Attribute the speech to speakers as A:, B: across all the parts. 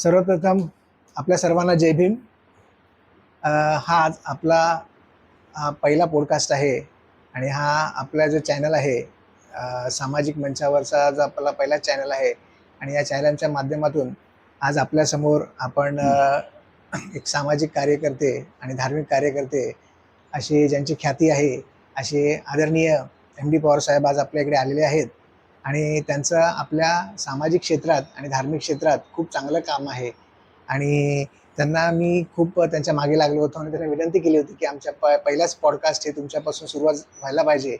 A: सर्वप्रथम आपल्या सर्वांना जय भीम. हा आज आपला पहिला पॉडकास्ट आहे आणि हा आपला जो चॅनल आहे सामाजिक मंचावरचा जो आपला पहिला चॅनल आहे आणि या चॅनलच्या माध्यमातून आज आपल्यासमोर आपण एक सामाजिक कार्यकर्ते आणि धार्मिक कार्यकर्ते असे ज्यांची ख्याती आहे असे आदरणीय MD पवार साहेब आज आपल्याकडे आलेले आहेत आणि त्यांचं आपल्या सामाजिक क्षेत्रात आणि धार्मिक क्षेत्रात खूप चांगलं काम आहे आणि त्यांना मी खूप त्यांच्या मागे लागलो होतो आणि त्यांना विनंती केली होती की आमच्या पहिलाच पॉडकास्ट हे तुमच्यापासून सुरुवात व्हायला पाहिजे.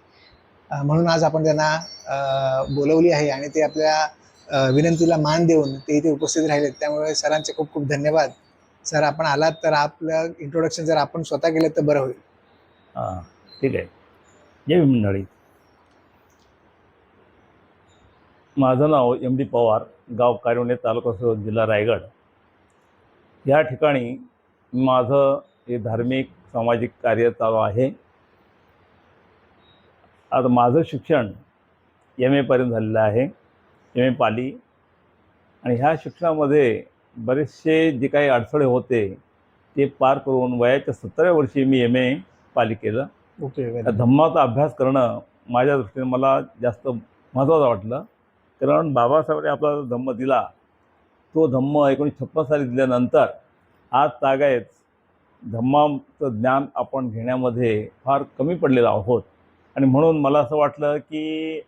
A: म्हणून आज आपण त्यांना बोलवली आहे आणि ते आपल्या विनंतीला मान देऊन ते इथे उपस्थित राहिलेत. त्यामुळे सरांचे खूप खूप धन्यवाद. सर, आपण आलात तर आपलं इंट्रोडक्शन जर आपण स्वतः केलं तर बरं होईल.
B: ठीक आहे. जय भीम मंडळी. माझं नाव MD पवार, गाव कारवणे, तालुका सरोद, जिल्हा रायगड. या ठिकाणी माझं हे धार्मिक सामाजिक कार्य चालू आहे. आता माझं शिक्षण MA पर्यंत झालेलं आहे, MA पाली. आणि ह्या शिक्षणामध्ये बरेचसे जे काही अडथळे होते ते पार करून वयाच्या 17व्या वर्षी मी MA पाली केलं. धम्माचा अभ्यास करणं माझ्या दृष्टीने मला जास्त महत्त्वाचं वाटलं, कारण बाबासाहेबांनी आपला धम्म दिला तो धम्म 1956 साली दिल्यानंतर आज तागायत धम्माचं ज्ञान आपण घेण्यामध्ये फार कमी पडलेलो आहोत. आणि म्हणून मला असं वाटलं की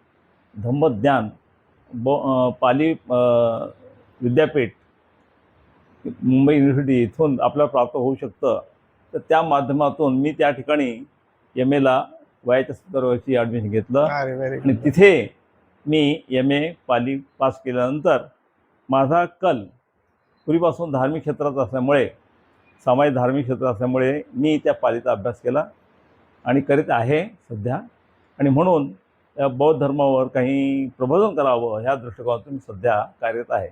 B: धम्मज्ञान पाली विद्यापीठ मुंबई युनिव्हर्सिटी इथून आपल्याला प्राप्त होऊ शकतं. तर त्या माध्यमातून मी त्या ठिकाणी MAला वयाच्या 17 वर्षी ॲडमिशन घेतलं आणि तिथे मी MA पाली पास केल्यानंतर माझा कल पूर्वीपासून धार्मिक क्षेत्रात असल्यामुळे, सामाजिक धार्मिक क्षेत्र असल्यामुळे मी त्या पालीचा अभ्यास केला आणि करीत आहे सध्या. आणि म्हणून बौद्ध धर्मावर काही प्रबोधन करावं ह्या दृष्टिकोनातून सध्या कार्यरत आहे.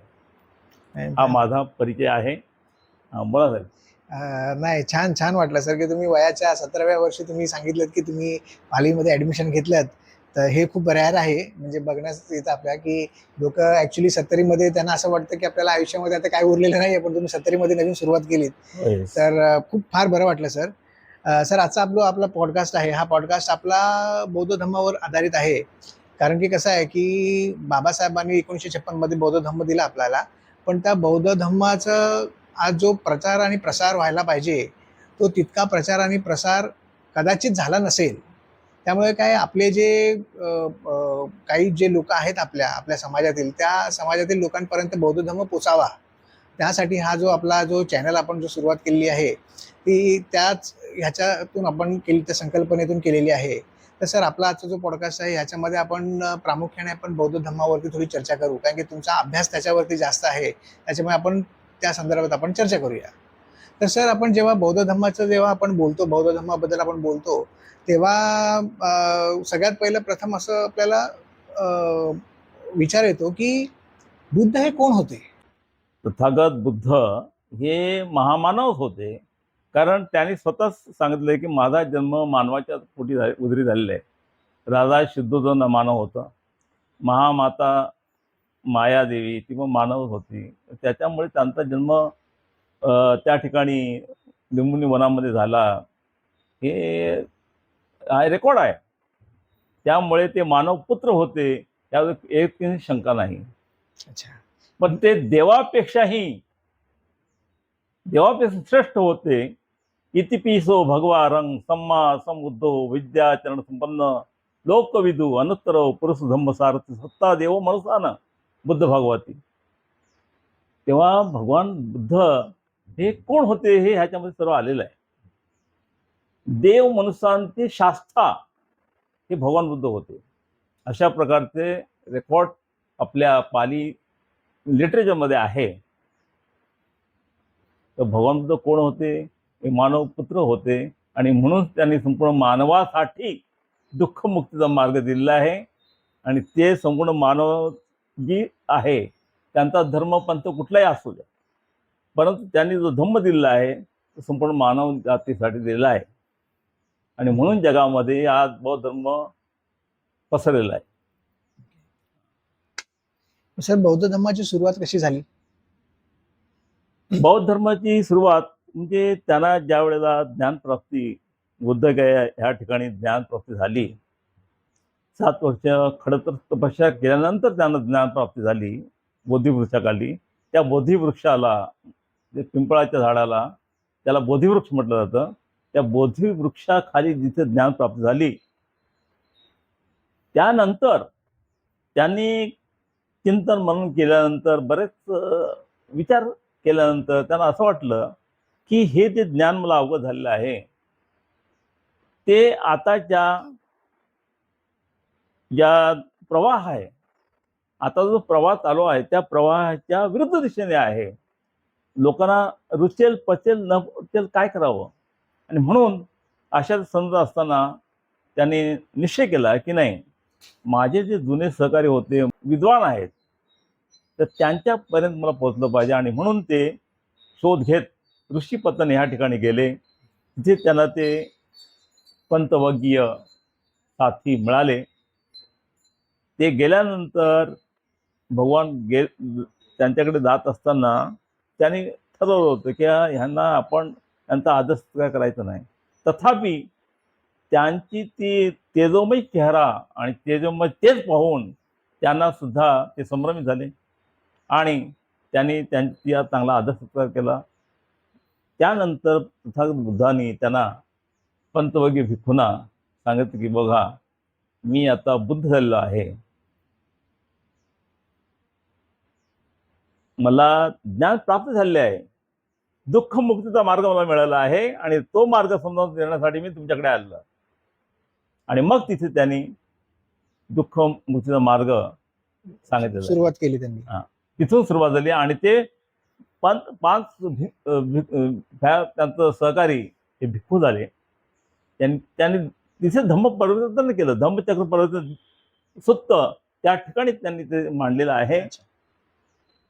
B: हा माझा परिचय आहे. बोला साहेब.
A: नाही, छान छान वाटलं सर की तुम्ही वयाच्या 17व्या वर्षी तुम्ही सांगितलं की तुम्ही पालीमध्ये ॲडमिशन घेतलं. तर हे खूप रेअर आहे, म्हणजे बघण्यास येतं आपल्या की लोक ॲक्च्युली 70मध्ये त्यांना असं वाटतं की आपल्याला आयुष्यामध्ये आता काय उरलेलं नाही आहे, पण तुम्ही 70मध्ये नवीन सुरुवात केलीत. तर खूप फार बरं वाटलं सर. सर, आजचा आपला पॉडकास्ट आहे, हा पॉडकास्ट आपला बौद्ध धम्मावर आधारित आहे. कारण की कसं आहे की बाबासाहेबांनी 1956मध्ये बौद्ध धम्म दिला आपल्याला, पण त्या बौद्ध धम्माचं आज जो प्रचार आणि प्रसार व्हायला पाहिजे तो तितका प्रचार आणि प्रसार कदाचित झाला नसेल. त्यामुळे काय आपले जे काही जे लोक आहेत आपल्या समाजातील, त्या समाजातील लोकांपर्यंत बौद्ध धर्म पोचावा, त्यासाठी हा जो चॅनल आपण जो सुरुवात केलेली आहे ती त्याच ह्याच्यातून आपण केली, त्या संकल्पनेतून केलेली आहे. तर सर, आपला आजचा जो पॉडकास्ट आहे ह्याच्यामध्ये आपण प्रामुख्याने आपण बौद्ध धर्मावरती थोडी चर्चा करू, कारण की तुमचा अभ्यास त्याच्यावरती जास्त आहे. त्याच्यामुळे आपण त्या संदर्भात आपण चर्चा करूया. तर सर, आपण जेव्हा बौद्ध धर्माचं आपण बोलतो, बौद्ध धर्माबद्दल आपण बोलतो, तेव्हा सगळ्यात पहिलं प्रथम असं आपल्याला विचार येतो की बुद्ध हे कोण होते?
B: तथागत बुद्ध हे महामानव होते, कारण त्यांनी स्वतःच सांगितलंय की माझा जन्म मानवाच्या पोटी उदरी झालेला आहे. राजा शुद्धोधन मानव होता, महामाता मायादेवी ती पण मानव होती. त्याच्यामुळे त्यांचा जन्म त्या ठिकाणी लिंबुनी वनामध्ये झाला, हे रेकॉर्ड आहे. त्यामुळे ते मानव पुत्र होते, त्यावर एक शंका नाही.
A: अच्छा.
B: पण ते देवापेक्षा श्रेष्ठ होते. इतिपिसो भगवा रंग सम्मा समुद्धो विद्याचरण संपन्न लोकविदू अनुत्तर पुरुष धम्म सारथी सत्ता देव मनुसान बुद्ध भागवती. तेव्हा भगवान बुद्ध हे कोण होते हे ह्याच्यामध्ये सर्व आलेलं आहे. देव मनुष्यांचे शास्त्रा हे भगवान बुद्ध होते. अशा प्रकारचे रेकॉर्ड आपल्या पाली लिटरेचरमध्ये आहे. तर भगवान बुद्ध कोण होते? हे मानव पुत्र होते आणि म्हणून त्यांनी संपूर्ण मानवासाठी दुःखमुक्तीचा मार्ग दिलेला आहे. आणि ते संपूर्ण मानव जी आहे त्यांचा धर्म पंथ कुठलाही असू द्या, परंतु त्यांनी जो धम्म दिलेला आहे तो संपूर्ण मानव जातीसाठी दिलेला आहे. आणि म्हणून जगामध्ये आज बौद्ध धर्म पसरलेला आहे.
A: सर, बौद्ध धर्माची सुरुवात कशी झाली?
B: बौद्ध धर्माची सुरुवात म्हणजे त्यांना ज्या वेळेला ज्ञानप्राप्ती बुद्धगया ह्या ठिकाणी ज्ञानप्राप्ती झाली, 7 वर्ष खडतर तपश्चर्या केल्यानंतर त्यांना ज्ञानप्राप्ती झाली बोधिवृक्षाखाली. त्या बोधिवृक्षाला, जे पिंपळाच्या झाडाला, त्याला बोधिवृक्ष म्हटलं जातं. त्या बोधिवृक्षाखाली जिथे ज्ञानप्राप्ती झाली, त्यानंतर त्यांनी चिंतन मनन केल्यानंतर, बरेच विचार केल्यानंतर त्यांना असं वाटलं की हे जे ज्ञान मला अवगत झालेलं आहे, ते आताच्या ज्या प्रवाह आहे, आता जो प्रवाह चालू आहे, त्या प्रवाहाच्या विरुद्ध दिशेने आहे. लोकांना रुचेल पचेल न पचेल काय करावं, आणि म्हणून अशा समज असताना त्यांनी निश्चय केला की नाही, माझे जे जुने सहकारी होते, विद्वान आहेत, तर त्यांच्यापर्यंत मला पोहोचलं पाहिजे. आणि म्हणून ते शोध घेत ऋषीपतन ह्या ठिकाणी गेले. तिथे त्यांना ते पंतवर्गीय साथी मिळाले. ते गेल्यानंतर भगवान त्यांच्याकडे जात असताना त्यांनी ठरवलं होतं की ह्यांना आपण यांचा आदर सत्कार करायचा नाही. तथापि त्यांची ती तेजोमय चेहरा आणि तेजोमय तेज पाहून त्यांना सुद्धा ते संभ्रमित झाले आणि त्यांनी त्यांचा चांगला आदर सत्कार केला. त्यानंतर तथागत बुद्धांनी त्यांना पंतवर्गीय भिक्खूंना सांगितलं की बघा, मी आता बुद्ध झालेलो आहे, मला ज्ञान प्राप्त झालेले आहे, दुःख मुक्तीचा मार्ग मला मिळाला आहे आणि तो मार्ग समजावून देण्यासाठी मी तुमच्याकडे आलेलो. आणि मग तिथे त्यांनी दुःख मुक्तीचा मार्ग सांगितलेला,
A: सुरुवात केली त्यांनी.
B: तिथून सुरुवात झाली. आणि ते 5 त्यांचं सहकारी हे भिक्खू झाले. त्यांनी तिथे धम्म परिवर्तन केलं. धम्मचक्र परिवर्तन सुत्त त्या ठिकाणी त्यांनी ते मांडलेलं आहे.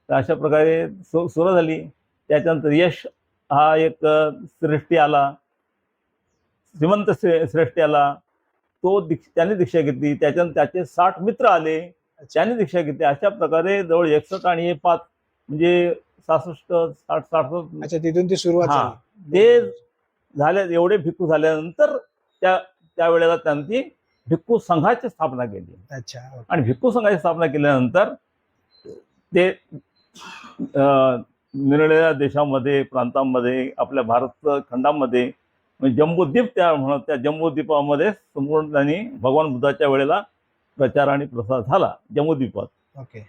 B: तर अशा प्रकारे सुरुवात झाली. त्याच्यानंतर यश हा एक श्रेष्ठी आला, श्रीमंत श्रेष्ठी आला, तो त्यांनी दीक्षा घेतली. त्याच्यानंतर त्याचे 60 मित्र आले, त्यांनी दीक्षा घेतली. अशा प्रकारे जवळ 61 आणि हे 5 म्हणजे 66, 60, 67.
A: अच्छा, तिथून ती सुरुवात
B: हा,
A: झाली.
B: ते झाले. एवढे भिक्खू झाल्यानंतर त्यावेळेला त्यांनी भिक्खू संघाची स्थापना केली.
A: अच्छा.
B: आणि भिक्खू संघाची स्थापना केल्यानंतर ते निरनिराळ्या देशामध्ये, प्रांतांमध्ये, आपल्या भारत खंडामध्ये, म्हणजे जम्बूद्वीप त्या म्हणत, त्या जम्बूद्वीपामध्ये संपूर्ण त्यांनी भगवान बुद्धाच्या वेळेला प्रचार आणि प्रसार झाला जम्बूद्वीपात.
A: ओके.